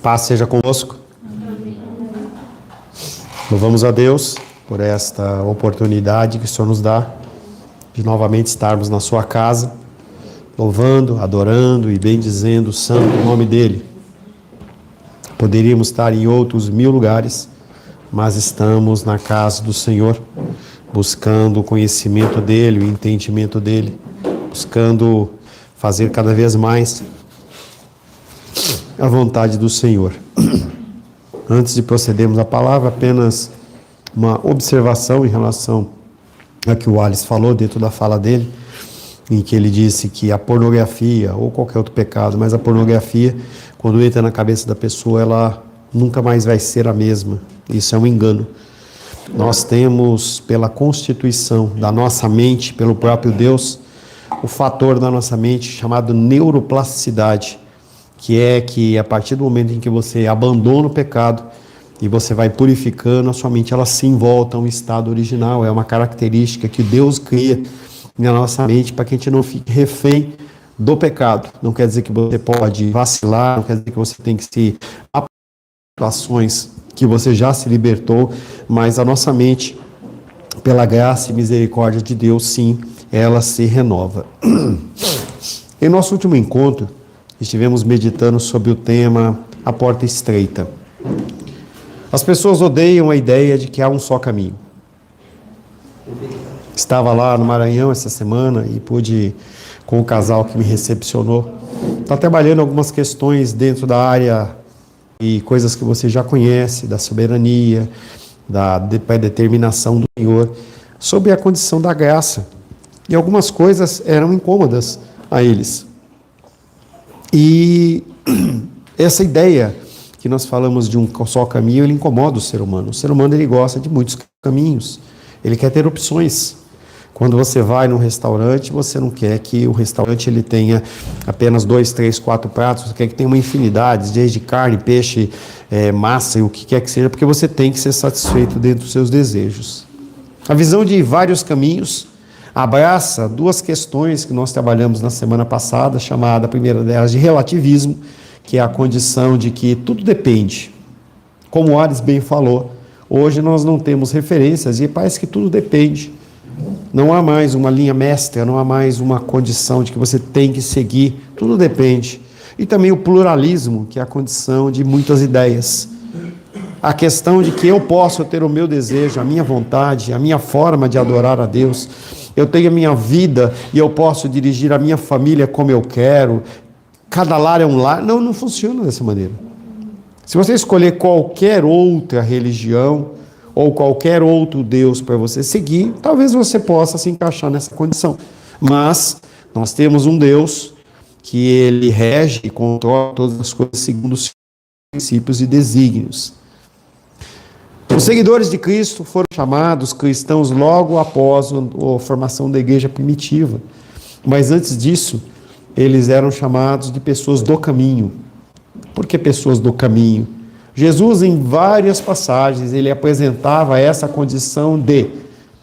Paz seja convosco. Louvamos a Deus por esta oportunidade que o Senhor nos dá de novamente estarmos na sua casa, louvando, adorando e bendizendo o santo nome dEle. Poderíamos estar em outros 1000 lugares, mas estamos na casa do Senhor, buscando o conhecimento dEle, o entendimento dEle, buscando fazer cada vez mais a vontade do Senhor. Antes de procedermos à palavra, apenas uma observação em relação a que o Alice falou dentro da fala dele, em que ele disse que a pornografia, ou qualquer outro pecado, mas a pornografia, quando entra na cabeça da pessoa, ela nunca mais vai ser a mesma. Isso é um engano. Nós temos, pela constituição da nossa mente, pelo próprio Deus, o fator da nossa mente chamado neuroplasticidade, que é que a partir do momento em que você abandona o pecado e você vai purificando, a sua mente ela se volta a um estado original. É uma característica que Deus cria na nossa mente para que a gente não fique refém do pecado. Não quer dizer que você pode vacilar, não quer dizer que você tem que se ações que você já se libertou, mas a nossa mente, pela graça e misericórdia de Deus, sim, ela se renova. Em nosso último encontro, estivemos meditando sobre o tema A Porta Estreita. As pessoas odeiam a ideia de que há um só caminho. Estava lá no Maranhão essa semana e pude, com o casal que me recepcionou, estar trabalhando algumas questões dentro da área e coisas que você já conhece, da soberania, da determinação do Senhor, sobre a condição da graça. E algumas coisas eram incômodas a eles. E essa ideia que nós falamos de um só caminho, ele incomoda o ser humano. O ser humano ele gosta de muitos caminhos, ele quer ter opções. Quando você vai num restaurante, você não quer que o restaurante ele tenha apenas 2, 3, 4 pratos, você quer que tenha uma infinidade, desde carne, peixe, massa e o que quer que seja, porque você tem que ser satisfeito dentro dos seus desejos. A visão de vários caminhos abraça duas questões que nós trabalhamos na semana passada, chamada a primeira delas de relativismo, que é a condição de que tudo depende. Como o Ares bem falou, hoje nós não temos referências e parece que tudo depende. Não há mais uma linha mestra, não há mais uma condição de que você tem que seguir, tudo depende. E também o pluralismo, que é a condição de muitas ideias. A questão de que eu posso ter o meu desejo, a minha vontade, a minha forma de adorar a Deus. Eu tenho a minha vida e eu posso dirigir a minha família como eu quero. Cada lar é um lar. Não, não funciona dessa maneira. Se você escolher qualquer outra religião ou qualquer outro Deus para você seguir, talvez você possa se encaixar nessa condição. Mas nós temos um Deus que ele rege e controla todas as coisas segundo os princípios e desígnios. Os seguidores de Cristo foram chamados cristãos logo após a formação da igreja primitiva. Mas antes disso, eles eram chamados de pessoas do caminho. Por que pessoas do caminho? Jesus, em várias passagens, ele apresentava essa condição de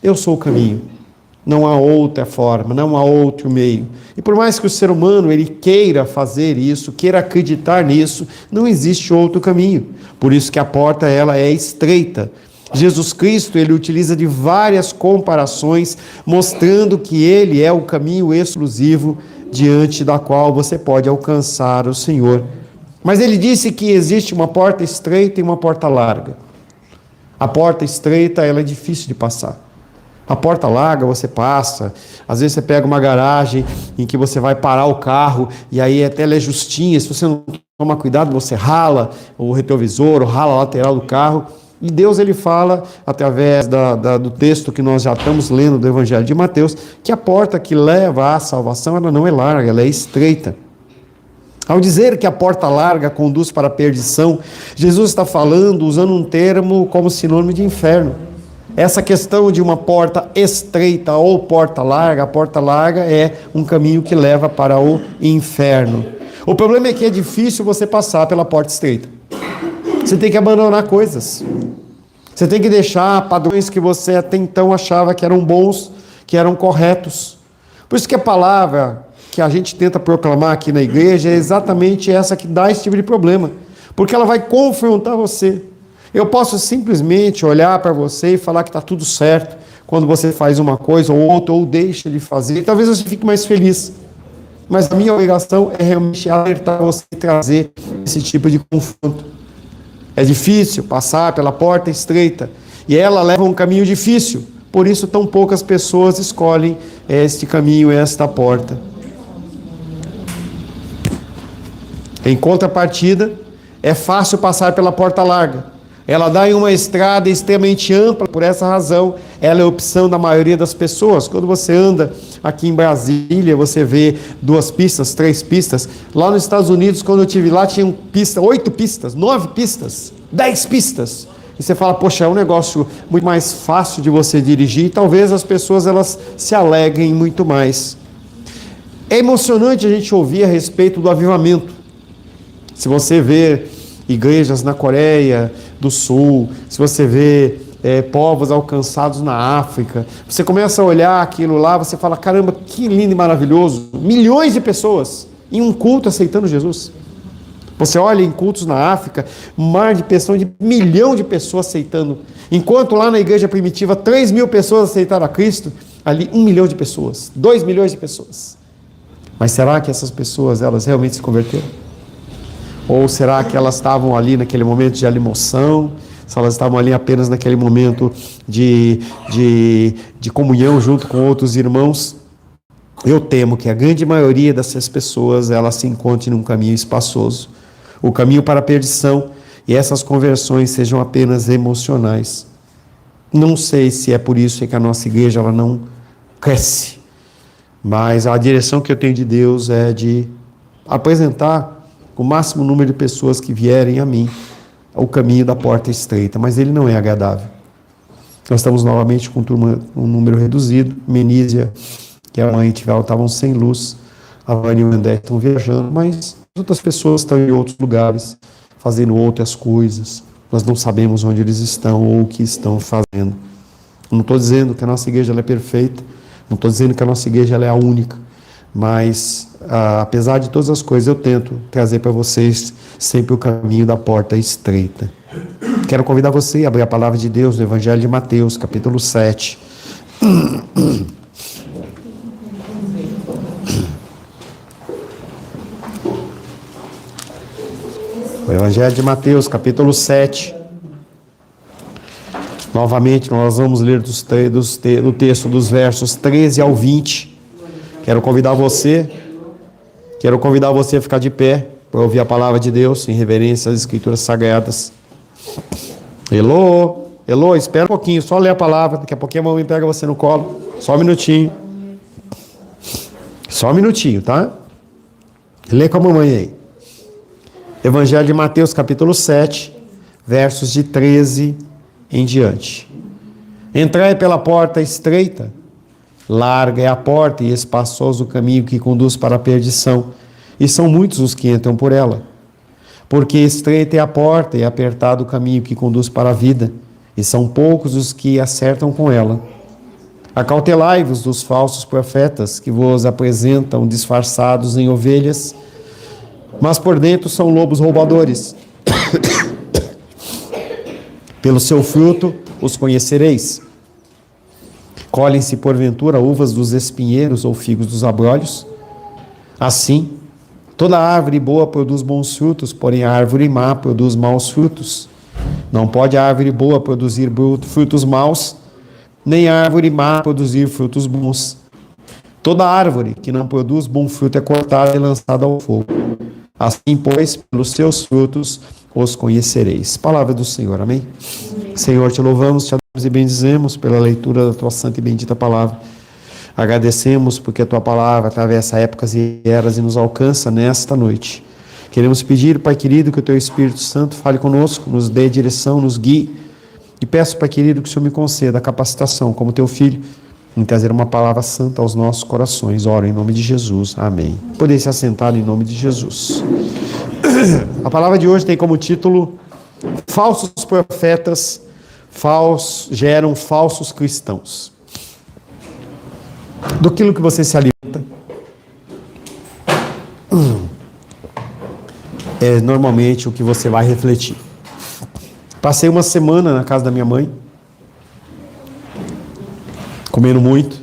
eu sou o caminho. Não há outra forma, não há outro meio. E por mais que o ser humano ele queira fazer isso, queira acreditar nisso, não existe outro caminho. Por isso que a porta ela é estreita. Jesus Cristo ele utiliza de várias comparações, mostrando que ele é o caminho exclusivo diante da qual você pode alcançar o Senhor. Mas ele disse que existe uma porta estreita e uma porta larga. A porta estreita ela é difícil de passar. A porta larga você passa, às vezes você pega uma garagem em que você vai parar o carro e aí até ela é justinha, se você não tomar cuidado você rala o retrovisor, ou rala a lateral do carro. E Deus ele fala, através do texto que nós já estamos lendo do Evangelho de Mateus, que a porta que leva à salvação ela não é larga, ela é estreita. Ao dizer que a porta larga conduz para a perdição, Jesus está falando, usando um termo como sinônimo de inferno. Essa questão de uma porta estreita ou porta larga, a porta larga é um caminho que leva para o inferno. O problema é que é difícil você passar pela porta estreita. Você tem que abandonar coisas. Você tem que deixar padrões que você até então achava que eram bons, que eram corretos. Por isso que a palavra que a gente tenta proclamar aqui na igreja é exatamente essa que dá esse tipo de problema. porque ela vai confrontar você. Eu posso simplesmente olhar para você e falar que está tudo certo quando você faz uma coisa ou outra, ou deixa de fazer, talvez você fique mais feliz. Mas a minha obrigação é realmente alertar você e trazer esse tipo de confronto. É difícil passar pela porta estreita, e ela leva um caminho difícil, por isso tão poucas pessoas escolhem este caminho, esta porta. Em contrapartida, é fácil passar pela porta larga. Ela dá em uma estrada extremamente ampla, por essa razão, ela é a opção da maioria das pessoas. Quando você anda aqui em Brasília, você vê 2 pistas, 3 pistas. Lá nos Estados Unidos, quando eu estive lá, tinham 8 pistas, 9 pistas, 10 pistas. E você fala, poxa, é um negócio muito mais fácil de você dirigir, e talvez as pessoas elas se alegrem muito mais. É emocionante a gente ouvir a respeito do avivamento. Se você vê igrejas na Coreia do Sul, se você vê povos alcançados na África, você começa a olhar aquilo lá, você fala, caramba, que lindo e maravilhoso, milhões de pessoas em um culto aceitando Jesus. Você olha em cultos na África, um mar de pessoas, de 1 milhão de pessoas aceitando, enquanto lá na igreja primitiva 3 mil pessoas aceitaram a Cristo, ali 1 milhão de pessoas, 2 milhões de pessoas. Mas será que essas pessoas, elas realmente se converteram? Ou será que elas estavam ali naquele momento de emoção? Se elas estavam ali apenas naquele momento de comunhão junto com outros irmãos? Eu temo que a grande maioria dessas pessoas, elas se encontrem num caminho espaçoso. O caminho para a perdição, e essas conversões sejam apenas emocionais. Não sei se é por isso que a nossa igreja ela não cresce. Mas a direção que eu tenho de Deus é de apresentar o máximo número de pessoas que vierem a mim, o caminho da porta estreita, mas ele não é agradável. Nós estamos novamente com um número reduzido. Menísia, que a mãe e Tivel estavam sem luz, a Vânia e o André estão viajando, mas outras pessoas estão em outros lugares, fazendo outras coisas. Nós não sabemos onde eles estão ou o que estão fazendo. Não estou dizendo que a nossa igreja ela é perfeita, não estou dizendo que a nossa igreja ela é a única, mas apesar de todas as coisas, eu tento trazer para vocês sempre o caminho da porta estreita. Quero convidar você a abrir a palavra de Deus no Evangelho de Mateus, capítulo 7. O Evangelho de Mateus, capítulo 7. Novamente, nós vamos ler do texto dos versos 13 ao 20. Quero convidar você a ficar de pé para ouvir a palavra de Deus em reverência às Escrituras Sagradas. Elô, espera um pouquinho, só ler a palavra, daqui a pouquinho a mamãe pega você no colo. Só um minutinho. Só um minutinho, tá? Lê com a mamãe aí. Evangelho de Mateus, capítulo 7, versos de 13 em diante. Entrai pela porta estreita, larga é a porta e espaçoso o caminho que conduz para a perdição, e são muitos os que entram por ela. Porque estreita é a porta e apertado o caminho que conduz para a vida, e são poucos os que acertam com ela. Acautelai-vos dos falsos profetas que vos apresentam disfarçados em ovelhas, mas por dentro são lobos roubadores. Pelo seu fruto os conhecereis. Colhem-se porventura uvas dos espinheiros ou figos dos abrolhos? Assim, toda árvore boa produz bons frutos, porém a árvore má produz maus frutos. Não pode a árvore boa produzir frutos maus, nem a árvore má produzir frutos bons. Toda árvore que não produz bom fruto é cortada e lançada ao fogo. Assim, pois, pelos seus frutos os conhecereis. Palavra do Senhor, amém? Senhor, te louvamos, te adoramos e bendizemos pela leitura da tua santa e bendita palavra. Agradecemos porque a tua palavra atravessa épocas e eras e nos alcança nesta noite. Queremos pedir, Pai querido, que o teu Espírito Santo fale conosco, nos dê direção, nos guie. E peço, Pai querido, que o Senhor me conceda a capacitação, como teu filho, em trazer uma palavra santa aos nossos corações. Oro em nome de Jesus. Amém. Podem se assentar em nome de Jesus. A palavra de hoje tem como título: Falsos profetas geram falsos cristãos. Do que você se alimenta. é normalmente o que você vai refletir. Passei uma semana na casa da minha mãe, comendo muito.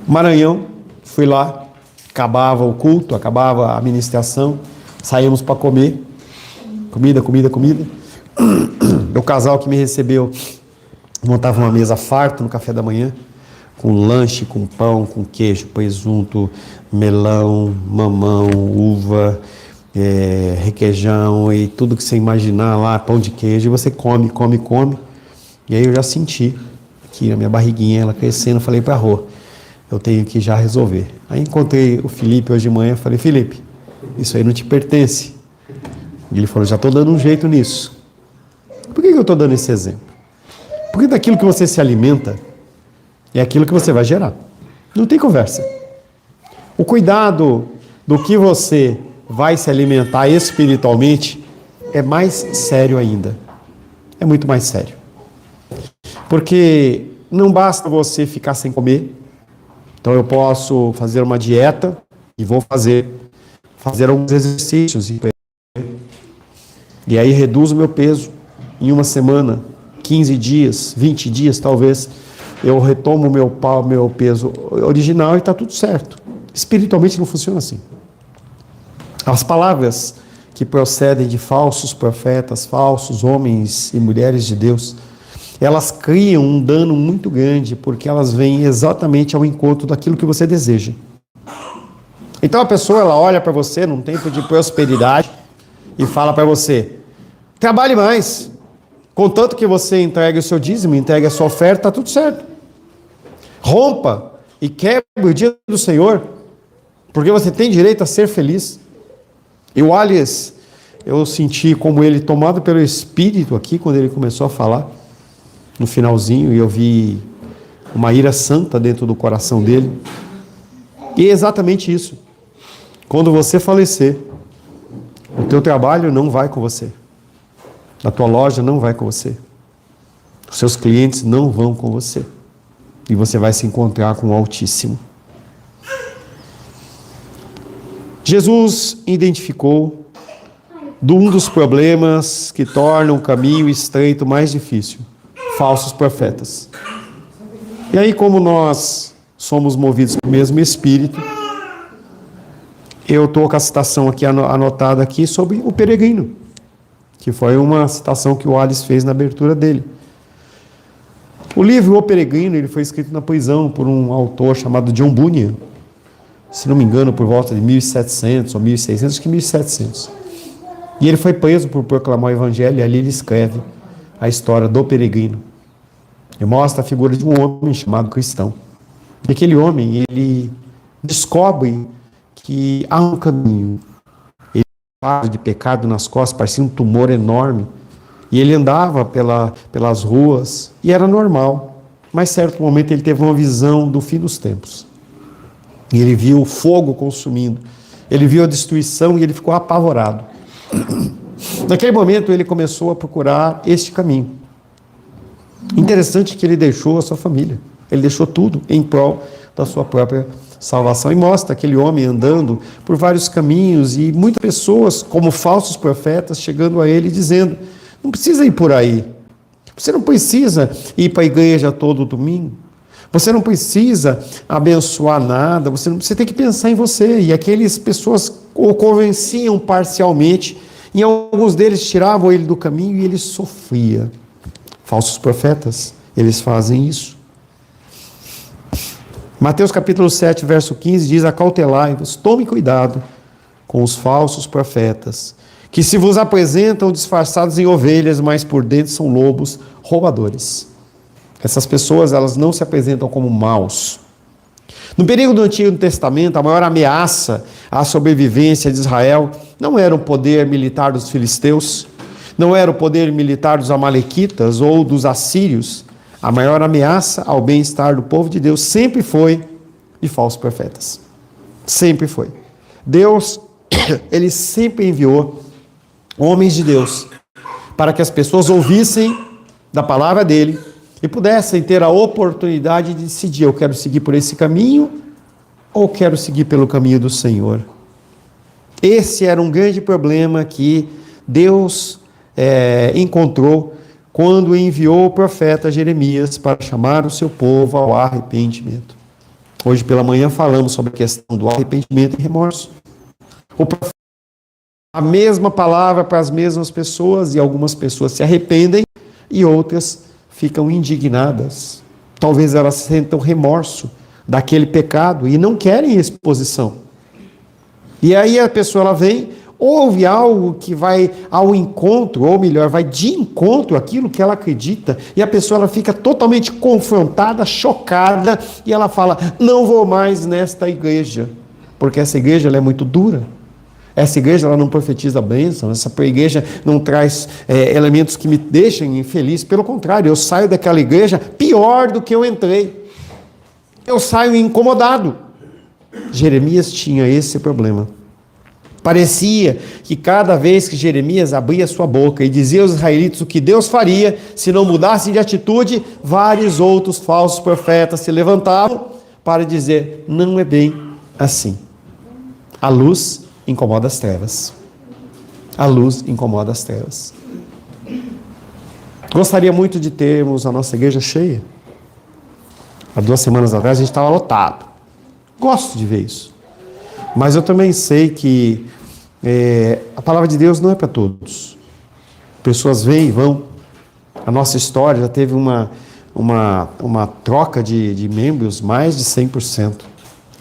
Maranhão, fui lá, acabava o culto, acabava a ministração, saímos para comer, comida. O casal que me recebeu montava uma mesa farta no café da manhã, com lanche, com pão, com queijo, presunto, melão, mamão, uva, requeijão e tudo que você imaginar lá, pão de queijo, e você come. E aí eu já senti aqui na minha barriguinha, ela crescendo, falei para a Rô, eu tenho que já resolver. Aí encontrei o Felipe hoje de manhã, falei, Felipe, isso aí não te pertence. E ele falou, já estou dando um jeito nisso. Por que eu estou dando esse exemplo? Porque daquilo que você se alimenta é aquilo que você vai gerar. Não tem conversa. O cuidado do que você vai se alimentar espiritualmente é mais sério ainda. É muito mais sério. Porque não basta você ficar sem comer. Então eu posso fazer uma dieta e vou fazer alguns exercícios e aí reduzo o meu peso em uma semana, 15 dias, 20 dias talvez, eu retomo o meu peso original e está tudo certo. Espiritualmente não funciona assim. As palavras que procedem de falsos profetas, falsos homens e mulheres de Deus, elas criam um dano muito grande, porque elas vêm exatamente ao encontro daquilo que você deseja. Então a pessoa, ela olha para você num tempo de prosperidade e fala para você, trabalhe mais, contanto que você entregue o seu dízimo, entregue a sua oferta, está tudo certo. Rompa e quebre o dia do Senhor, porque você tem direito a ser feliz. E o Alias, eu senti como ele tomado pelo Espírito aqui, quando ele começou a falar, no finalzinho, e eu vi uma ira santa dentro do coração dele. E é exatamente isso. Quando você falecer, o teu trabalho não vai com você. A tua loja não vai com você. Os seus clientes não vão com você. E você vai se encontrar com o Altíssimo. Jesus identificou um dos problemas que tornam o caminho estreito mais difícil. Falsos profetas. E aí, como nós somos movidos pelo mesmo Espírito, eu estou com a citação aqui anotada aqui sobre o peregrino, que foi uma citação que o Alice fez na abertura dele. O livro O Peregrino, ele foi escrito na prisão por um autor chamado John Bunyan, se não me engano, por volta de 1700 ou 1600, acho que 1700. E ele foi preso por proclamar o Evangelho, e ali ele escreve a história do peregrino. E mostra a figura de um homem chamado cristão. E aquele homem, ele descobre que há um caminho. Ele estava de pecado nas costas, parecia um tumor enorme. E ele andava pelas ruas, e era normal. Mas, certo momento, ele teve uma visão do fim dos tempos. E ele viu o fogo consumindo. Ele viu a destruição e ele ficou apavorado. Naquele momento, ele começou a procurar este caminho. Interessante que ele deixou a sua família. Ele deixou tudo em prol da sua própria salvação. E mostra aquele homem andando por vários caminhos e muitas pessoas, como falsos profetas, chegando a ele dizendo, não precisa ir por aí. Você não precisa ir para a igreja todo domingo. Você não precisa abençoar nada. Você tem que pensar em você. E aquelas pessoas o convenciam parcialmente. E alguns deles tiravam ele do caminho e ele sofria. Falsos profetas, eles fazem isso. Mateus capítulo 7, verso 15 diz, acautelai-vos, tome cuidado com os falsos profetas, que se vos apresentam disfarçados em ovelhas, mas por dentro são lobos roubadores. Essas pessoas, elas não se apresentam como maus. No período do Antigo Testamento, a maior ameaça à sobrevivência de Israel não era o poder militar dos filisteus, não era o poder militar dos amalequitas ou dos assírios. A maior ameaça ao bem-estar do povo de Deus sempre foi de falsos profetas. Sempre foi. Deus, ele sempre enviou homens de Deus para que as pessoas ouvissem da palavra dele e pudessem ter a oportunidade de decidir, eu quero seguir por esse caminho ou quero seguir pelo caminho do Senhor. Esse era um grande problema que Deus encontrou quando enviou o profeta Jeremias para chamar o seu povo ao arrependimento. Hoje pela manhã falamos sobre a questão do arrependimento e remorso. O profeta, a mesma palavra para as mesmas pessoas, e algumas pessoas se arrependem e outras ficam indignadas. Talvez elas sentam remorso daquele pecado e não querem exposição. E aí a pessoa ela vem, ouve algo que vai ao encontro, ou melhor, vai de encontro àquilo que ela acredita, e a pessoa ela fica totalmente confrontada, chocada, e ela fala: não vou mais nesta igreja, porque essa igreja ela é muito dura. Essa igreja ela não profetiza bênção, essa igreja não traz elementos que me deixem infeliz. Pelo contrário, eu saio daquela igreja pior do que eu entrei. Eu saio incomodado. Jeremias tinha esse problema. Parecia que cada vez que Jeremias abria sua boca e dizia aos israelitas o que Deus faria se não mudassem de atitude, vários outros falsos profetas se levantavam para dizer: não é bem assim. A luz incomoda as trevas. A luz incomoda as trevas. Gostaria muito de termos a nossa igreja cheia. Há 2 semanas atrás a gente estava lotado. Gosto de ver isso. Mas eu também sei que a palavra de Deus não é para todos. Pessoas vêm e vão. A nossa história já teve uma troca de membros mais de 100%.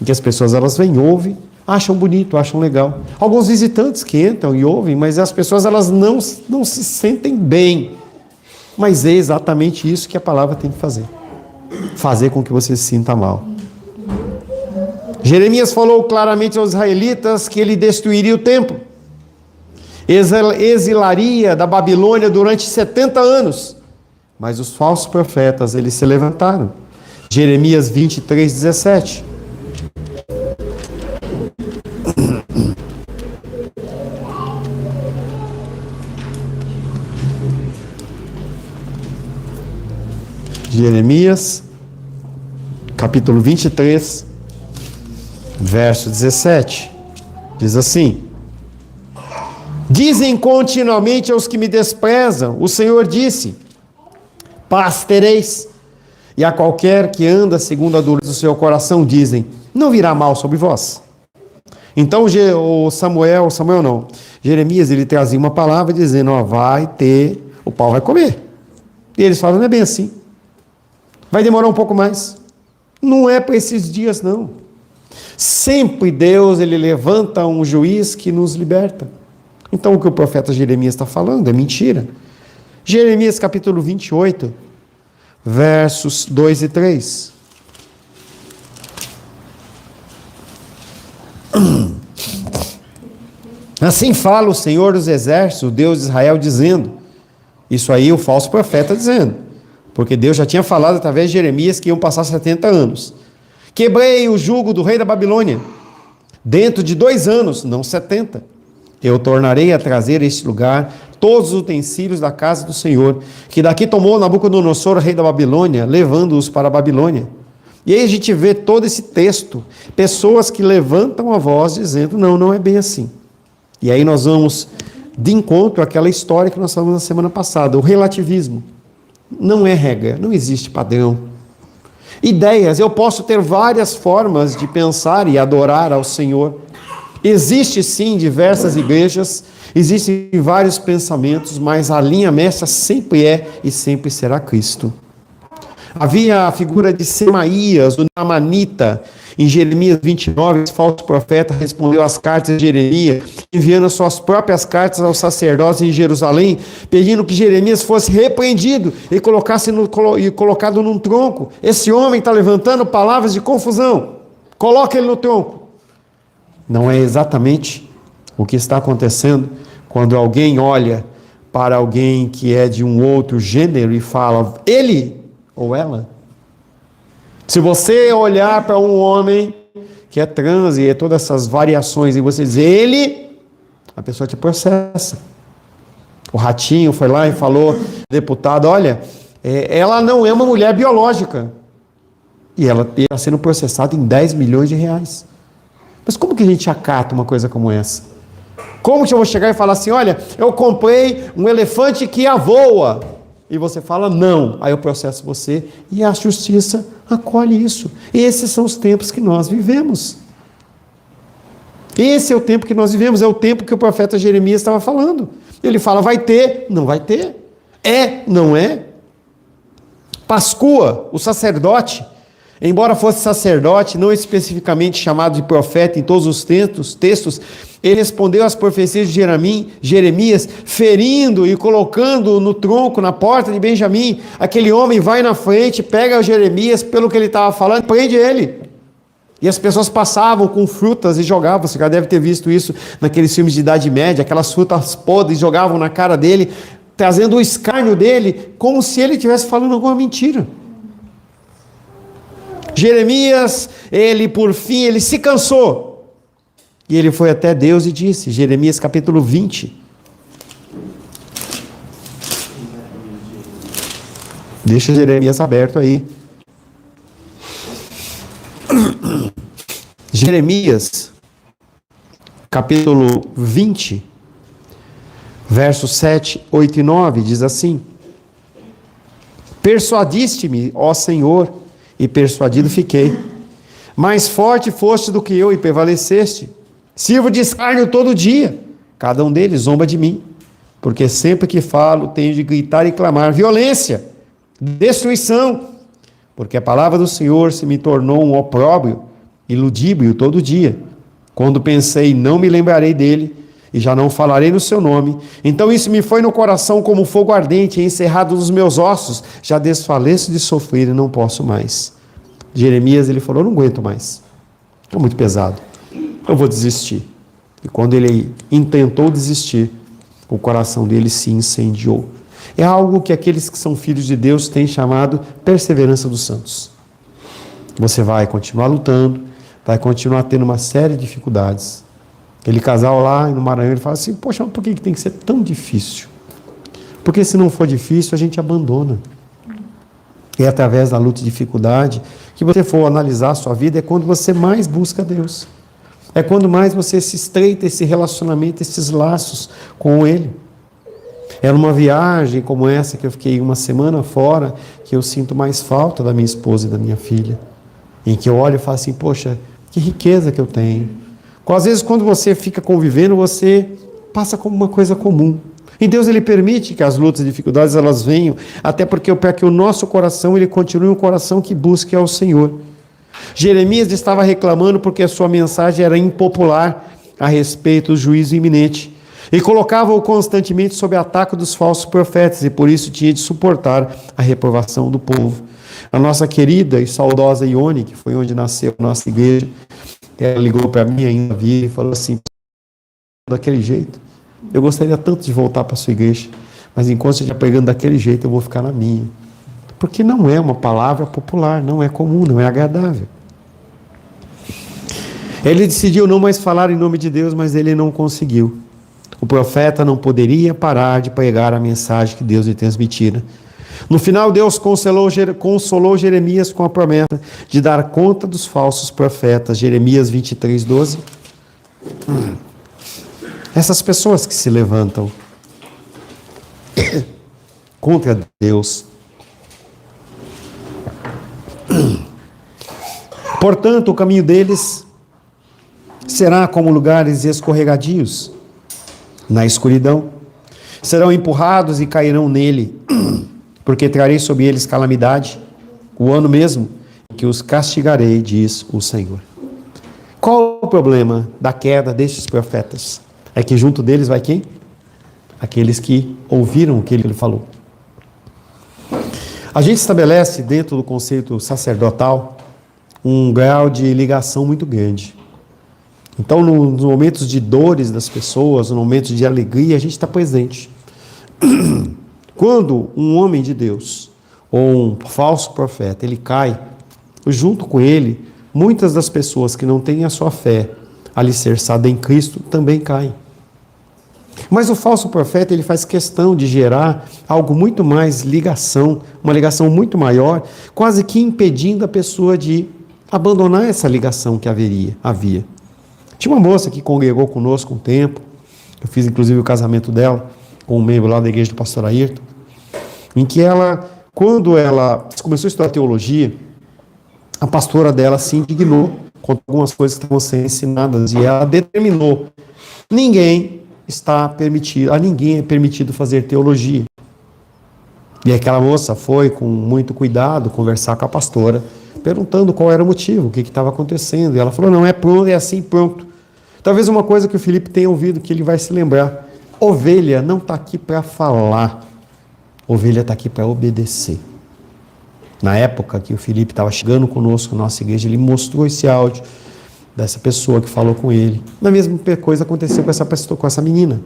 Em que as pessoas elas vêm, ouvem, acham bonito, acham legal. Alguns visitantes que entram e ouvem, mas as pessoas elas não se sentem bem. Mas é exatamente isso que a palavra tem que fazer. Fazer com que você se sinta mal. Jeremias falou claramente aos israelitas que ele destruiria o templo. Exilaria da Babilônia durante 70 anos. Mas os falsos profetas, eles se levantaram. Jeremias 23, 17. Jeremias, capítulo 23, verso 17, diz assim: dizem continuamente aos que me desprezam, o Senhor disse, paz tereis, e a qualquer que anda segundo a dureza do seu coração dizem, não virá mal sobre vós. Então Jeremias ele trazia uma palavra dizendo, vai ter, o pau vai comer. E eles falam, não é bem assim. Vai demorar um pouco mais. Não é para esses dias, não. Sempre Deus, ele levanta um juiz que nos liberta. Então, o que o profeta Jeremias está falando é mentira. Jeremias, capítulo 28, versos 2 e 3. Assim fala o Senhor dos Exércitos, o Deus de Israel, dizendo, isso aí o falso profeta dizendo, porque Deus já tinha falado através de Jeremias que iam passar 70 anos. Quebrei o jugo do rei da Babilônia. Dentro de 2 anos, não 70, eu tornarei a trazer a este lugar todos os utensílios da casa do Senhor, que daqui tomou Nabucodonosor, rei da Babilônia, levando-os para a Babilônia. E aí a gente vê todo esse texto, pessoas que levantam a voz dizendo, não é bem assim. E aí nós vamos de encontro àquela história que nós falamos na semana passada, o relativismo. Não é regra, não existe padrão. Ideias, eu posso ter várias formas de pensar e adorar ao Senhor. Existe sim diversas igrejas, existem vários pensamentos, mas a linha mestra sempre é e sempre será Cristo. Havia a figura de Semaías, o Namanita, em Jeremias 29, esse falso profeta respondeu às cartas de Jeremias, enviando as suas próprias cartas aos sacerdotes em Jerusalém, pedindo que Jeremias fosse repreendido e colocado num tronco. Esse homem está levantando palavras de confusão, coloca ele no tronco. Não é exatamente o que está acontecendo quando alguém olha para alguém que é de um outro gênero e fala, ele ou ela. Se você olhar para um homem que é trans e todas essas variações e você dizer ele, a pessoa te processa. O Ratinho foi lá e falou, deputado, olha, ela não é uma mulher biológica. E ela está sendo processada em 10 milhões de reais. Mas como que a gente acata uma coisa como essa? Como que eu vou chegar e falar assim, olha, eu comprei um elefante que voa, e você fala não, aí eu processo você, e a justiça acolhe isso. Esses são os tempos que nós vivemos. Esse é o tempo que nós vivemos, é o tempo que o profeta Jeremias estava falando. Ele fala, vai ter, não vai ter. É, não é. Pascua, o sacerdote, embora fosse sacerdote, não especificamente chamado de profeta em todos os textos, ele respondeu às profecias de Jeremias, ferindo e colocando no tronco, na porta de Benjamim. Aquele homem vai na frente, pega Jeremias, pelo que ele estava falando, prende ele. E as pessoas passavam com frutas e jogavam, você já deve ter visto isso naqueles filmes de Idade Média, aquelas frutas podres jogavam na cara dele, trazendo o escárnio dele, como se ele estivesse falando alguma mentira. Jeremias, por fim, ele se cansou. E ele foi até Deus e disse, Jeremias capítulo 20. Deixa Jeremias aberto aí. Jeremias, capítulo 20, versos 7, 8 e 9, diz assim: Persuadiste-me, ó Senhor, e persuadido fiquei. Mais forte foste do que eu e prevaleceste. Sirvo de escárnio todo dia. Cada um deles zomba de mim. Porque sempre que falo, tenho de gritar e clamar violência, destruição. Porque a palavra do Senhor se me tornou um opróbrio e ludíbrio todo dia. Quando pensei, não me lembrarei dele, e já não falarei no seu nome. Então isso me foi no coração como fogo ardente, encerrado nos meus ossos. Já desfaleço de sofrer e não posso mais. Jeremias, ele falou, não aguento mais. É muito pesado. Eu vou desistir. E quando ele intentou desistir, o coração dele se incendiou. É algo que aqueles que são filhos de Deus têm chamado perseverança dos santos. Você vai continuar lutando, vai continuar tendo uma série de dificuldades. Aquele casal lá no Maranhão, ele fala assim, poxa, por que tem que ser tão difícil? Porque se não for difícil, a gente abandona. É através da luta e dificuldade que você for analisar a sua vida, é quando você mais busca Deus. É quando mais você se estreita esse relacionamento, esses laços com Ele. Era uma viagem como essa, que eu fiquei uma semana fora, que eu sinto mais falta da minha esposa e da minha filha. Em que eu olho e falo assim, poxa, que riqueza que eu tenho. Às vezes, quando você fica convivendo, você passa como uma coisa comum. E Deus, Ele permite que as lutas e dificuldades, elas venham, até porque para que o nosso coração, ele continue um coração que busque ao Senhor. Jeremias estava reclamando porque a sua mensagem era impopular a respeito do juízo iminente. E colocava-o constantemente sob ataque dos falsos profetas, e por isso tinha de suportar a reprovação do povo. A nossa querida e saudosa Ione, que foi onde nasceu a nossa igreja, ela ligou para mim ainda e falou assim, daquele jeito, eu gostaria tanto de voltar para a sua igreja, mas enquanto você estiver pregando daquele jeito, eu vou ficar na minha. Porque não é uma palavra popular, não é comum, não é agradável. Ele decidiu não mais falar em nome de Deus, mas ele não conseguiu. O profeta não poderia parar de pregar a mensagem que Deus lhe transmitira. No final, Deus consolou Jeremias com a promessa de dar conta dos falsos profetas. Jeremias 23, 12. Essas pessoas que se levantam contra Deus. Portanto, o caminho deles será como lugares escorregadios na escuridão. Serão empurrados e cairão nele, porque trarei sobre eles calamidade, o ano mesmo que os castigarei, diz o Senhor. Qual o problema da queda destes profetas? É que junto deles vai quem? Aqueles que ouviram o que ele falou. A gente estabelece dentro do conceito sacerdotal um grau de ligação muito grande. Então, nos momentos de dores das pessoas, nos momentos de alegria, a gente está presente. Quando um homem de Deus, ou um falso profeta, ele cai, junto com ele, muitas das pessoas que não têm a sua fé alicerçada em Cristo também caem. Mas o falso profeta, ele faz questão de gerar algo muito mais ligação, uma ligação muito maior, quase que impedindo a pessoa de abandonar essa ligação que havia. Tinha uma moça que congregou conosco um tempo, Eu fiz inclusive o casamento dela com um membro lá da igreja do pastor Ayrton, em que ela, quando ela começou a estudar teologia, a pastora dela se indignou com algumas coisas que estavam sendo ensinadas e ela determinou: a ninguém é permitido fazer teologia. E aquela moça foi com muito cuidado conversar com a pastora, perguntando qual era o motivo, o que estava acontecendo. E ela falou: não, é pronto, é assim, pronto. Talvez uma coisa que o Felipe tenha ouvido, que ele vai se lembrar: ovelha não está aqui para falar, ovelha está aqui para obedecer. Na época que o Felipe estava chegando conosco na nossa igreja, ele mostrou esse áudio dessa pessoa que falou com ele. A mesma coisa aconteceu com essa menina.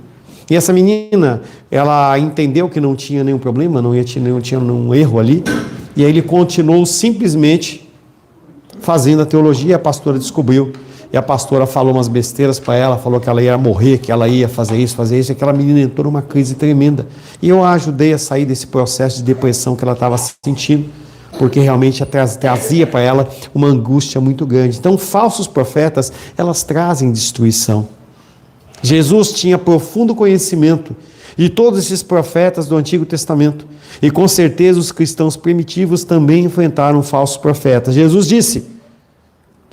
E essa menina, ela entendeu que não tinha nenhum problema, não tinha nenhum erro ali, e aí ele continuou simplesmente fazendo a teologia, e a pastora descobriu. E a pastora falou umas besteiras para ela, falou que ela ia morrer, que ela ia fazer isso, e aquela menina entrou numa crise tremenda. E eu a ajudei a sair desse processo de depressão que ela estava sentindo, porque realmente trazia para ela uma angústia muito grande. Então, falsos profetas, elas trazem destruição. Jesus tinha profundo conhecimento de todos esses profetas do Antigo Testamento, e com certeza os cristãos primitivos também enfrentaram falsos profetas. Jesus disse: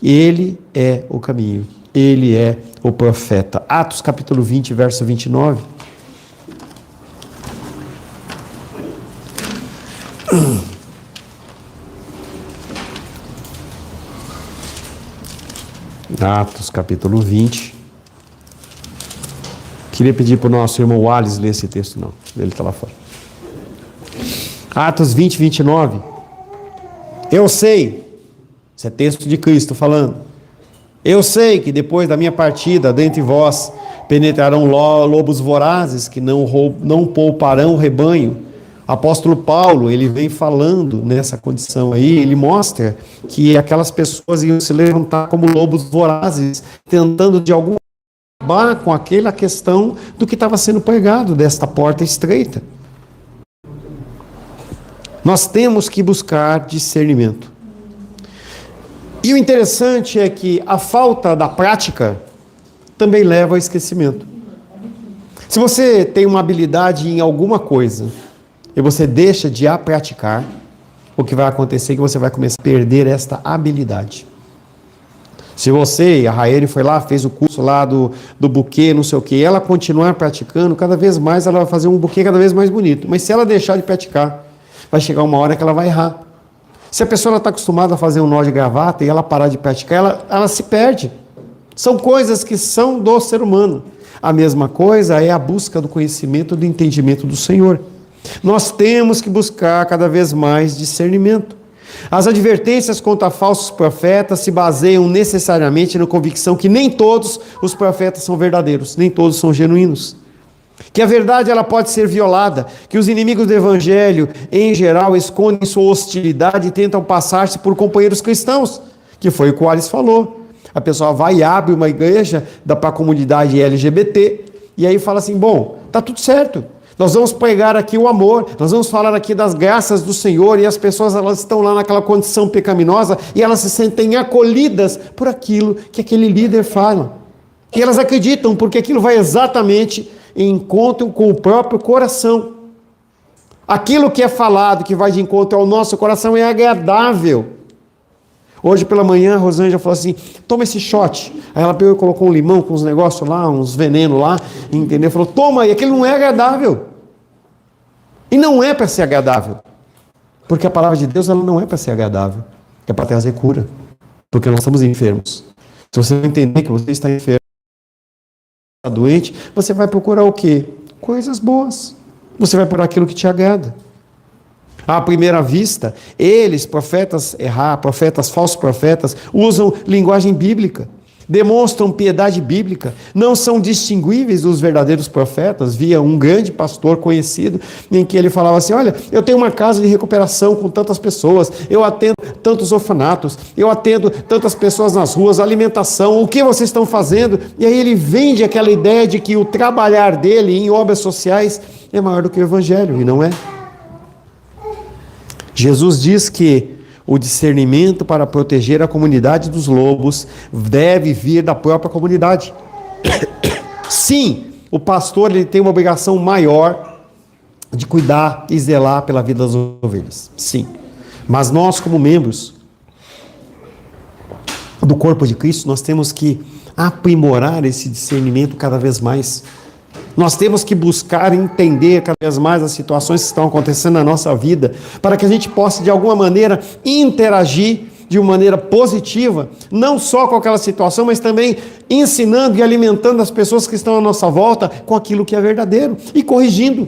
Ele é o caminho, Ele é o profeta. Atos capítulo 20, verso 29. Atos capítulo 20. Queria pedir para o nosso irmão Wallace ler esse texto, não. Ele está lá fora. Atos 20, 29. Eu sei, isso é texto de Cristo falando. Eu sei que depois da minha partida, dentre vós, penetrarão lobos vorazes que não pouparão o rebanho. Apóstolo Paulo, ele vem falando nessa condição aí, ele mostra que aquelas pessoas iam se levantar como lobos vorazes, tentando de alguma forma acabar com aquela questão do que estava sendo pregado, desta porta estreita. Nós temos que buscar discernimento. E o interessante é que a falta da prática também leva ao esquecimento. Se você tem uma habilidade em alguma coisa e você deixa de a praticar, o que vai acontecer é que você vai começar a perder esta habilidade. Se você, a Raene foi lá, fez o curso lá do buquê, não sei o que, ela continuar praticando, cada vez mais ela vai fazer um buquê cada vez mais bonito. Mas se ela deixar de praticar, vai chegar uma hora que ela vai errar. Se a pessoa está acostumada a fazer um nó de gravata e ela parar de praticar, ela se perde. São coisas que são do ser humano. A mesma coisa é a busca do conhecimento, do entendimento do Senhor. Nós temos que buscar cada vez mais discernimento. As advertências contra falsos profetas se baseiam necessariamente na convicção que nem todos os profetas são verdadeiros, nem todos são genuínos. Que a verdade ela pode ser violada, que os inimigos do evangelho, em geral, escondem sua hostilidade e tentam passar-se por companheiros cristãos, que foi o que o Alice falou. A pessoa vai e abre uma igreja para a comunidade LGBT, e aí fala assim: bom, tá tudo certo. Nós vamos pregar aqui o amor, nós vamos falar aqui das graças do Senhor, e as pessoas elas estão lá naquela condição pecaminosa e elas se sentem acolhidas por aquilo que aquele líder fala. E elas acreditam porque aquilo vai exatamente em encontro com o próprio coração. Aquilo que é falado, que vai de encontro ao nosso coração, é agradável. Hoje pela manhã a Rosângela falou assim: toma esse shot. Aí ela pegou e colocou um limão com uns negócios lá, uns venenos lá, entendeu? Falou: toma, e aquilo não é agradável. E não é para ser agradável. Porque a palavra de Deus ela não é para ser agradável. É para trazer cura. Porque nós estamos enfermos. Se você não entender que você está enfermo, está doente, você vai procurar o quê? Coisas boas. Você vai procurar aquilo que te agrada. À primeira vista, eles, profetas falsos profetas, usam linguagem bíblica, demonstram piedade bíblica, não são distinguíveis dos verdadeiros profetas. Via um grande pastor conhecido, em que ele falava assim: olha, eu tenho uma casa de recuperação com tantas pessoas, eu atendo tantos orfanatos, eu atendo tantas pessoas nas ruas, alimentação, o que vocês estão fazendo? E aí ele vende aquela ideia de que o trabalhar dele em obras sociais é maior do que o evangelho, e não é. Jesus diz que o discernimento para proteger a comunidade dos lobos deve vir da própria comunidade. Sim, o pastor ele tem uma obrigação maior de cuidar e zelar pela vida das ovelhas. Sim. Mas nós, como membros do corpo de Cristo, nós temos que aprimorar esse discernimento cada vez mais. Nós temos que buscar entender cada vez mais as situações que estão acontecendo na nossa vida, para que a gente possa, de alguma maneira, interagir de uma maneira positiva, não só com aquela situação, mas também ensinando e alimentando as pessoas que estão à nossa volta com aquilo que é verdadeiro e corrigindo.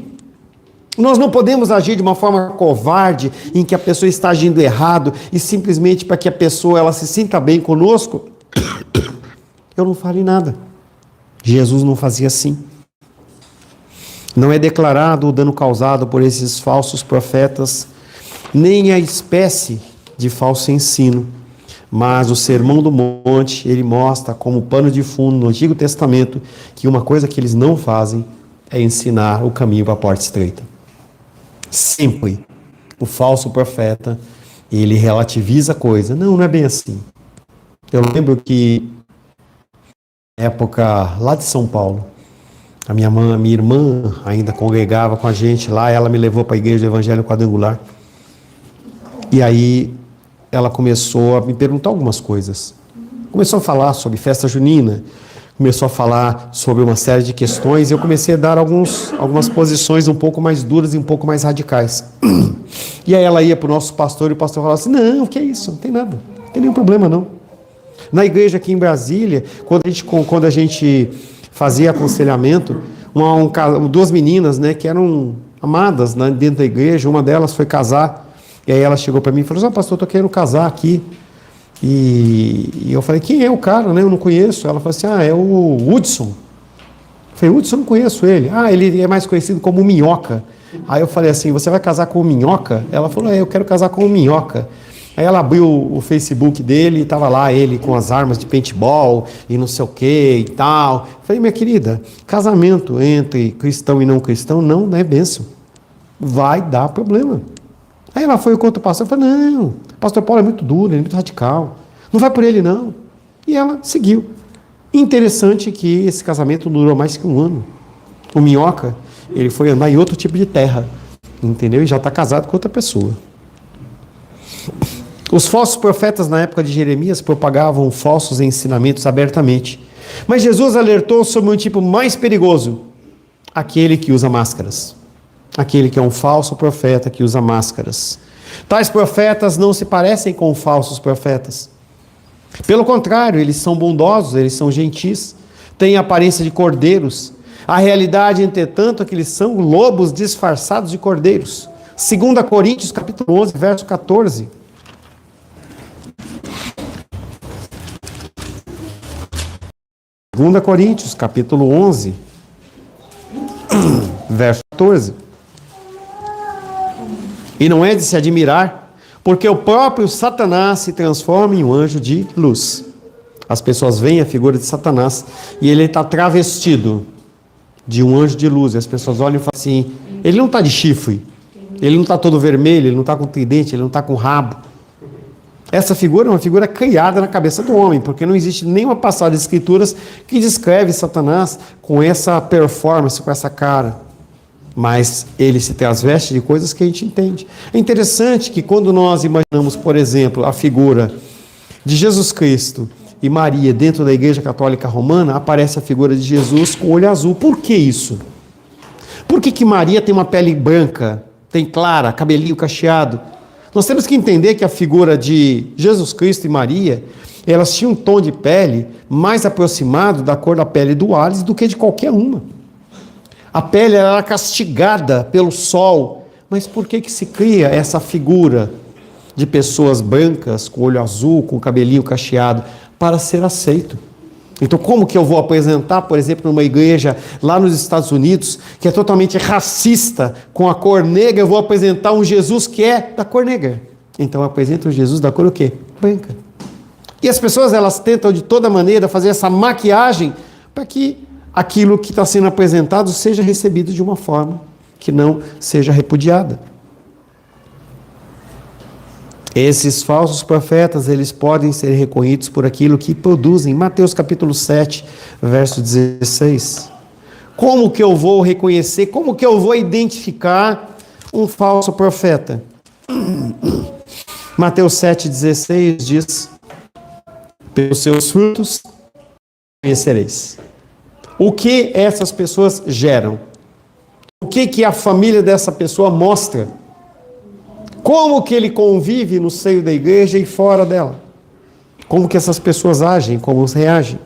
Nós não podemos agir de uma forma covarde, em que a pessoa está agindo errado e simplesmente para que a pessoa ela se sinta bem conosco, eu não falo nada. Jesus não fazia assim. Não é declarado o dano causado por esses falsos profetas, nem a espécie de falso ensino, mas o Sermão do Monte, ele mostra como pano de fundo no Antigo Testamento que uma coisa que eles não fazem é ensinar o caminho para a porta estreita. Sempre o falso profeta, ele relativiza a coisa. Não é bem assim. Eu lembro que na época lá de São Paulo, a minha irmã ainda congregava com a gente lá, ela me levou para a igreja do Evangelho Quadrangular. E aí ela começou a me perguntar algumas coisas. Começou a falar sobre festa junina, começou a falar sobre uma série de questões, e eu comecei a dar algumas posições um pouco mais duras e um pouco mais radicais. E aí ela ia para o nosso pastor, e o pastor falava assim: não, o que é isso? Não tem nada, não tem nenhum problema não. Na igreja aqui em Brasília, quando a gente fazia aconselhamento, duas meninas, né, que eram amadas, né, dentro da igreja, uma delas foi casar. E aí ela chegou para mim e falou: pastor, eu estou querendo casar aqui. E eu falei: quem é o cara, né? Eu não conheço. Ela falou assim: é o Hudson. Eu falei: Hudson, eu não conheço ele. Ele é mais conhecido como Minhoca. Aí eu falei assim: você vai casar com o Minhoca? Ela falou: eu quero casar com o Minhoca. Aí ela abriu o Facebook dele e estava lá ele com as armas de paintball e não sei o que e tal. Eu falei: minha querida, casamento entre cristão e não cristão não é bênção. Vai dar problema. Aí ela foi contra o pastor e falou: não, o pastor Paulo é muito duro, ele é muito radical, não vai por ele não. E ela seguiu. Interessante que esse casamento durou mais que um ano. O Minhoca, ele foi andar em outro tipo de terra, entendeu? E já está casado com outra pessoa. Os falsos profetas na época de Jeremias propagavam falsos ensinamentos abertamente. Mas Jesus alertou sobre um tipo mais perigoso, aquele que usa máscaras. Aquele que é um falso profeta que usa máscaras. Tais profetas não se parecem com falsos profetas. Pelo contrário, eles são bondosos, eles são gentis, têm a aparência de cordeiros. A realidade, entretanto, é que eles são lobos disfarçados de cordeiros. 2 Coríntios, capítulo 11, verso 14. 2 Coríntios, capítulo 11, verso 14. E não é de se admirar, porque o próprio Satanás se transforma em um anjo de luz. As pessoas veem a figura de Satanás e ele está travestido de um anjo de luz. E as pessoas olham e falam assim: ele não está de chifre, ele não está todo vermelho, ele não está com tridente, ele não está com rabo. Essa figura é uma figura criada na cabeça do homem, porque não existe nenhuma passagem de escrituras que descreve Satanás com essa performance, com essa cara. Mas ele se transveste de coisas que a gente entende. É interessante que quando nós imaginamos, por exemplo, a figura de Jesus Cristo e Maria dentro da Igreja Católica Romana, aparece a figura de Jesus com olho azul. Por que isso? Por que Maria tem uma pele branca, tem clara, cabelinho cacheado? Nós temos que entender que a figura de Jesus Cristo e Maria, elas tinham um tom de pele mais aproximado da cor da pele do Hades do que de qualquer uma. A pele era castigada pelo sol. Mas por que se cria essa figura de pessoas brancas, com olho azul, com cabelinho cacheado? Para ser aceito. Então, como que eu vou apresentar, por exemplo, numa igreja lá nos Estados Unidos, que é totalmente racista, com a cor negra, eu vou apresentar um Jesus que é da cor negra? Então, eu apresento um Jesus da cor o quê? Branca. E as pessoas, elas tentam de toda maneira fazer essa maquiagem para que aquilo que está sendo apresentado seja recebido de uma forma que não seja repudiada. Esses falsos profetas, eles podem ser reconhecidos por aquilo que produzem. Mateus capítulo 7, verso 16. Como que eu vou reconhecer, como que eu vou identificar um falso profeta? Mateus 7,16 diz: pelos seus frutos conhecereis. O que essas pessoas geram? O que a família dessa pessoa mostra? Como que ele convive no seio da igreja e fora dela? Como que essas pessoas agem, como reagem?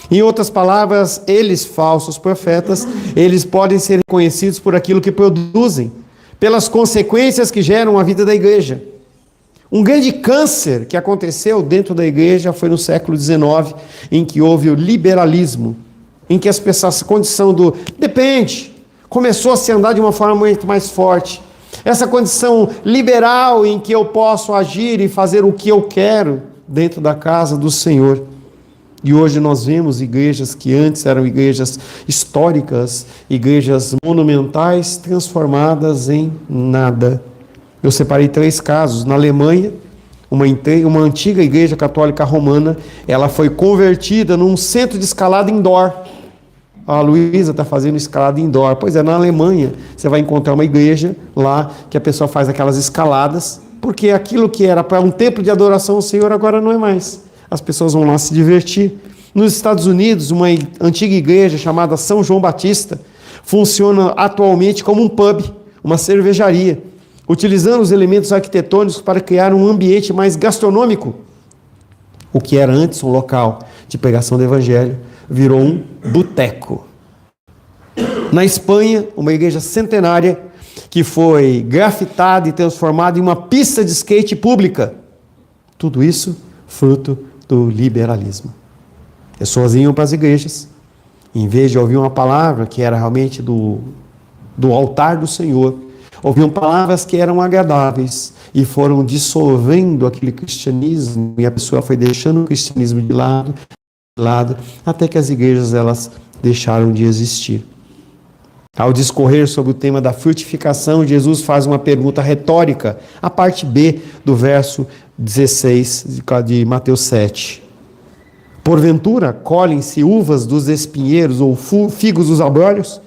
Em outras palavras, eles, falsos profetas, eles podem ser reconhecidos por aquilo que produzem, pelas consequências que geram a vida da igreja. Um grande câncer que aconteceu dentro da igreja foi no século XIX, em que houve o liberalismo, em que as pessoas, a condição do depende, começou a se andar de uma forma muito mais forte. Essa condição liberal em que eu posso agir e fazer o que eu quero dentro da casa do Senhor. E hoje nós vemos igrejas que antes eram igrejas históricas, igrejas monumentais, transformadas em nada. Eu separei 3 casos. Na Alemanha, uma antiga igreja católica romana, ela foi convertida num centro de escalada indoor. A Luísa está fazendo escalada indoor. Pois é, na Alemanha você vai encontrar uma igreja lá que a pessoa faz aquelas escaladas, porque aquilo que era para um templo de adoração ao Senhor agora não é mais. As pessoas vão lá se divertir. Nos Estados Unidos, uma antiga igreja chamada São João Batista funciona atualmente como um pub, uma cervejaria, utilizando os elementos arquitetônicos para criar um ambiente mais gastronômico. O que era antes um local de pregação do evangelho virou um boteco. Na Espanha, uma igreja centenária que foi grafitada e transformada em uma pista de skate pública. Tudo isso fruto do liberalismo. Pessoas iam para as igrejas, em vez de ouvir uma palavra que era realmente do altar do Senhor, ouviam palavras que eram agradáveis e foram dissolvendo aquele cristianismo, e a pessoa foi deixando o cristianismo de lado, até que as igrejas elas deixaram de existir. Ao discorrer sobre o tema da frutificação, Jesus faz uma pergunta retórica, a parte B do verso 16 de Mateus 7. Porventura, colhem-se uvas dos espinheiros ou figos dos abrolhos?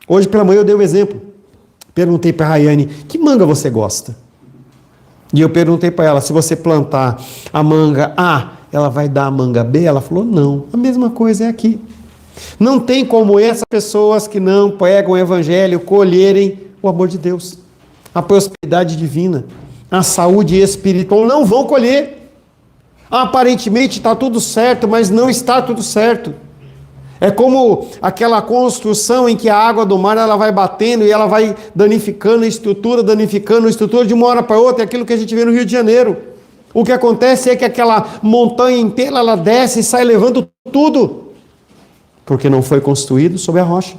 Hoje pela manhã eu dei um exemplo. Perguntei para a Rayane, que manga você gosta? E eu perguntei para ela, se você plantar a manga A, ela vai dar a manga B? Ela falou, não. A mesma coisa é aqui. Não tem como essas pessoas que não pregam o evangelho colherem o amor de Deus, a prosperidade divina, a saúde espiritual, não vão colher. Aparentemente está tudo certo, mas não está tudo certo. É como aquela construção em que a água do mar ela vai batendo e ela vai danificando a estrutura, de uma hora para outra. É aquilo que a gente vê no Rio de Janeiro. O que acontece é que aquela montanha inteira ela desce e sai levando tudo, porque não foi construído sobre a rocha.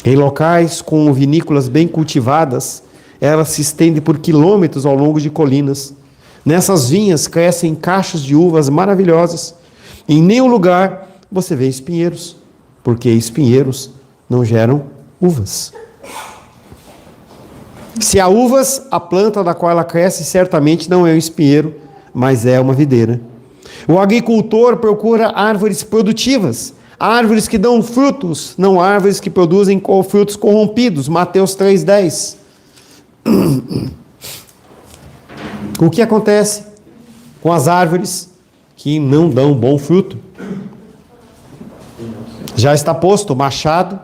Em locais com vinícolas bem cultivadas, elas se estendem por quilômetros ao longo de colinas. Nessas vinhas crescem cachos de uvas maravilhosas. Em nenhum lugar você vê espinheiros, porque espinheiros não geram uvas. Se há uvas, a planta da qual ela cresce certamente não é um espinheiro, mas é uma videira. O agricultor procura árvores produtivas, árvores que dão frutos, não árvores que produzem frutos corrompidos. Mateus 3,10. O que acontece com as árvores que não dão bom fruto? Já está posto o machado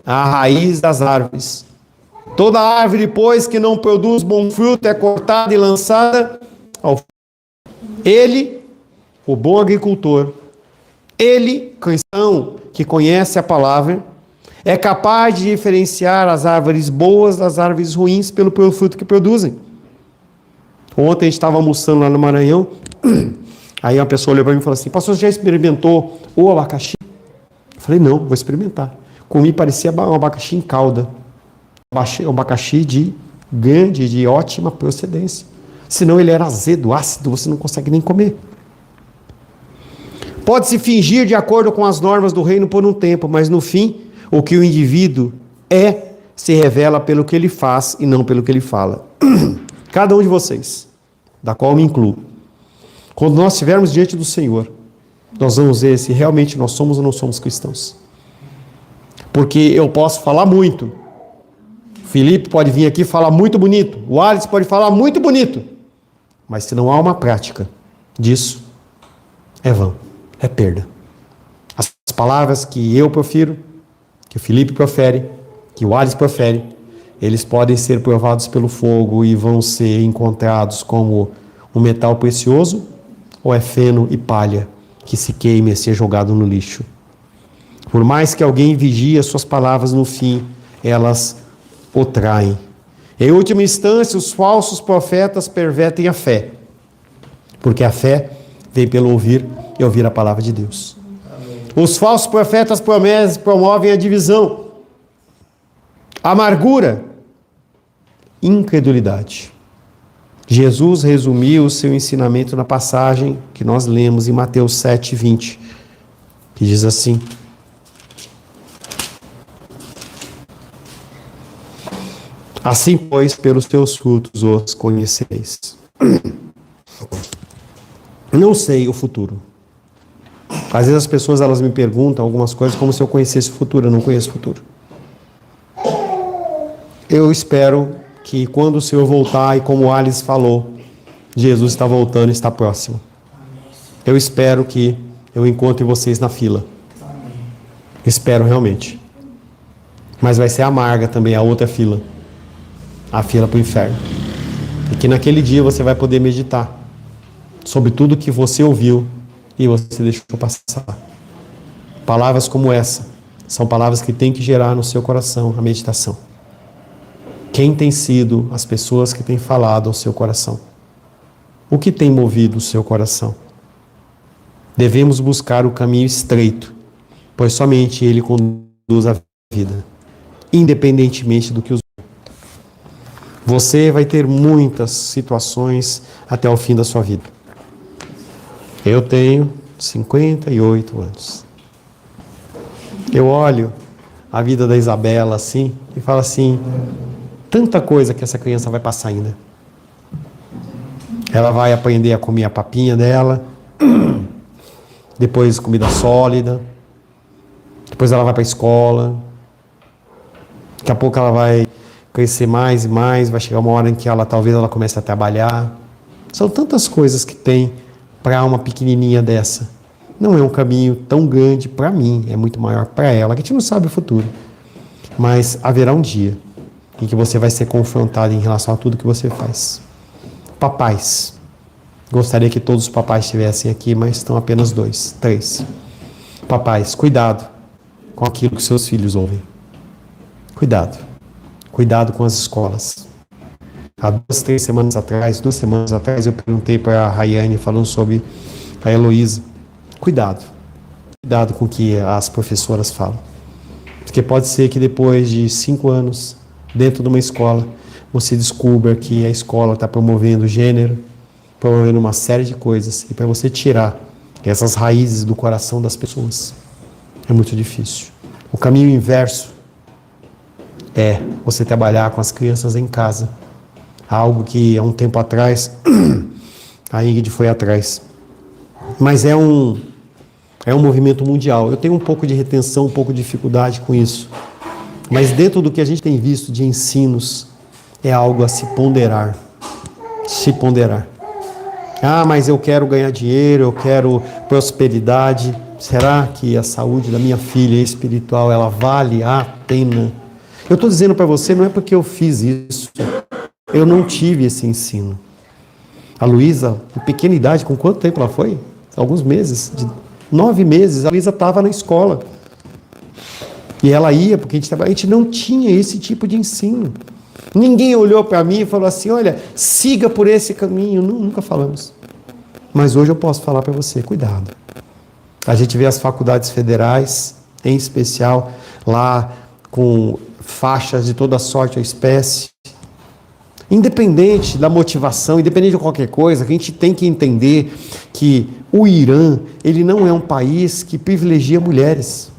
à raiz das árvores. Toda árvore, pois, que não produz bom fruto é cortada e lançada ao fogo. Ele, o bom agricultor, ele, cristão, que conhece a palavra, é capaz de diferenciar as árvores boas das árvores ruins pelo fruto que produzem. Ontem a gente estava almoçando lá no Maranhão, aí uma pessoa olhou para mim e falou assim, pastor, você já experimentou o abacaxi? Eu falei, não, vou experimentar. Comi, parecia um abacaxi em calda. Um abacaxi de grande, de ótima procedência. Senão ele era azedo, ácido, você não consegue nem comer. Pode-se fingir de acordo com as normas do reino por um tempo, mas no fim, o que o indivíduo é, se revela pelo que ele faz e não pelo que ele fala. Cada um de vocês, da qual me incluo, quando nós estivermos diante do Senhor, nós vamos ver se realmente nós somos ou não somos cristãos. Porque eu posso falar muito. O Felipe pode vir aqui falar muito bonito. O Alex pode falar muito bonito. Mas se não há uma prática disso, é vão, é perda. As palavras que eu profiro, que o Felipe profere, que o Alex profere, eles podem ser provados pelo fogo e vão ser encontrados como um metal precioso, ou é feno e palha que se queime e ser jogado no lixo. Por mais que alguém vigie as suas palavras, no fim, elas o traem. Em última instância, os falsos profetas pervertem a fé, porque a fé vem pelo ouvir e ouvir a palavra de Deus. Os falsos profetas promovem a divisão, amargura, incredulidade. Jesus resumiu o seu ensinamento na passagem que nós lemos em Mateus 7:20, que diz assim: assim, pois, pelos teus frutos os conhecereis. Não sei o futuro. Às vezes as pessoas elas me perguntam algumas coisas como se eu conhecesse o futuro. Eu não conheço o futuro. Eu espero que quando o Senhor voltar, e como o Alice falou, Jesus está voltando e está próximo. Eu espero que eu encontre vocês na fila. Espero realmente. Mas vai ser amarga também a outra fila. A fila para o inferno. Porque naquele dia você vai poder meditar sobre tudo que você ouviu e você deixou passar. Palavras como essa são palavras que têm que gerar no seu coração a meditação. Quem tem sido as pessoas que têm falado ao seu coração? O que tem movido o seu coração? Devemos buscar o caminho estreito, pois somente ele conduz a vida, independentemente do que os outros. Você vai ter muitas situações até o fim da sua vida. Eu tenho 58 anos. Eu olho a vida da Isabela assim e falo assim: tanta coisa que essa criança vai passar ainda. Ela vai aprender a comer a papinha dela, depois comida sólida, depois ela vai para a escola, daqui a pouco ela vai crescer mais e mais, vai chegar uma hora em que talvez ela comece a trabalhar. São tantas coisas que tem para uma pequenininha dessa. Não é um caminho tão grande para mim, é muito maior para ela, que a gente não sabe o futuro. Mas haverá um dia em que você vai ser confrontado em relação a tudo que você faz. Papais. Gostaria que todos os papais estivessem aqui, mas estão apenas 2, 3. Papais, cuidado com aquilo que seus filhos ouvem. Cuidado. Cuidado com as escolas. Há 2 semanas atrás, eu perguntei para a Rayane, falando sobre a Heloísa. Cuidado. Cuidado com o que as professoras falam. Porque pode ser que depois de 5 anos, dentro de uma escola, você descubra que a escola está promovendo gênero, promovendo uma série de coisas, e para você tirar essas raízes do coração das pessoas, é muito difícil. O caminho inverso é você trabalhar com as crianças em casa. Algo que há um tempo atrás, a Ingrid foi atrás. Mas é um movimento mundial. Eu tenho um pouco de retenção, um pouco de dificuldade com isso. Mas dentro do que a gente tem visto de ensinos, é algo a se ponderar. Se ponderar. Ah, mas eu quero ganhar dinheiro, eu quero prosperidade. Será que a saúde da minha filha espiritual, ela vale a pena? Eu estou dizendo para você, não é porque eu fiz isso. Eu não tive esse ensino. A Luísa, em pequena idade, com quanto tempo ela foi? Alguns meses. De 9 meses, a Luísa estava na escola. E ela ia, porque a gente não tinha esse tipo de ensino. Ninguém olhou para mim e falou assim: olha, siga por esse caminho. Nunca falamos. Mas hoje eu posso falar para você: cuidado. A gente vê as faculdades federais, em especial, lá com faixas de toda sorte ou espécie. Independente da motivação, independente de qualquer coisa, a gente tem que entender que o Irã, ele não é um país que privilegia mulheres.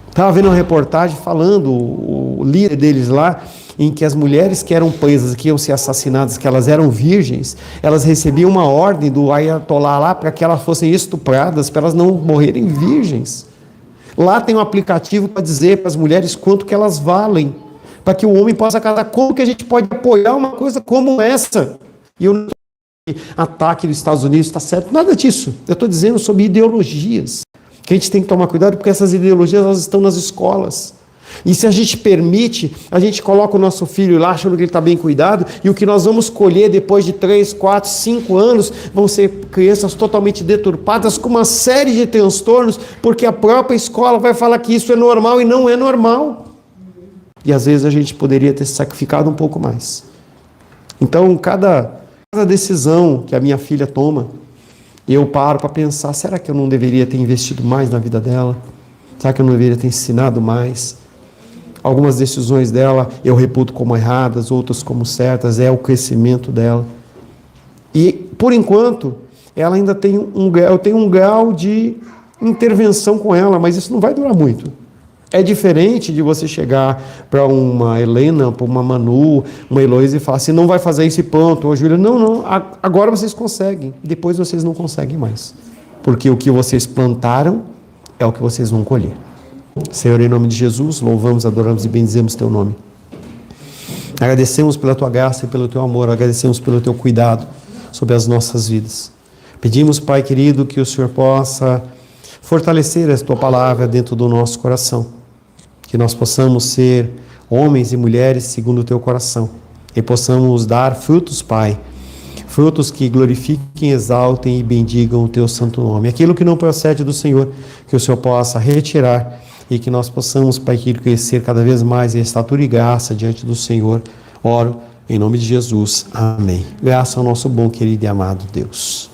Estava vendo uma reportagem falando, o líder deles lá, em que as mulheres que eram presas, que iam ser assassinadas, que elas eram virgens, elas recebiam uma ordem do Ayatollah lá para que elas fossem estupradas, para elas não morrerem virgens. Lá tem um aplicativo para dizer para as mulheres quanto que elas valem, para que o homem possa casar. Como que a gente pode apoiar uma coisa como essa? E eu não estou dizendo que ataque dos Estados Unidos está certo, nada disso. Eu estou dizendo sobre ideologias, que a gente tem que tomar cuidado, porque essas ideologias elas estão nas escolas. E se a gente permite, a gente coloca o nosso filho lá achando que ele está bem cuidado, e o que nós vamos colher depois de 3, 4, 5 anos vão ser crianças totalmente deturpadas, com uma série de transtornos, porque a própria escola vai falar que isso é normal e não é normal. E às vezes a gente poderia ter se sacrificado um pouco mais. Então, cada decisão que a minha filha toma, eu paro para pensar, será que eu não deveria ter investido mais na vida dela? Será que eu não deveria ter ensinado mais? Algumas decisões dela eu reputo como erradas, outras como certas, é o crescimento dela. E, por enquanto, ela ainda tem eu tenho um grau de intervenção com ela, mas isso não vai durar muito. É diferente de você chegar para uma Helena, para uma Manu, uma Heloísa e falar assim, não vai fazer isso e pronto, ou Júlia, não, agora vocês conseguem, depois vocês não conseguem mais. Porque o que vocês plantaram é o que vocês vão colher. Senhor, em nome de Jesus, louvamos, adoramos e bendizemos Teu nome. Agradecemos pela Tua graça e pelo Teu amor, agradecemos pelo Teu cuidado sobre as nossas vidas. Pedimos, Pai querido, que o Senhor possa fortalecer a Tua palavra dentro do nosso coração, que nós possamos ser homens e mulheres segundo o Teu coração e possamos dar frutos, Pai, frutos que glorifiquem, exaltem e bendigam o Teu santo nome. Aquilo que não procede do Senhor, que o Senhor possa retirar e que nós possamos, Pai querido, crescer cada vez mais em estatura e graça diante do Senhor. Oro em nome de Jesus. Amém. Graça ao nosso bom, querido e amado Deus.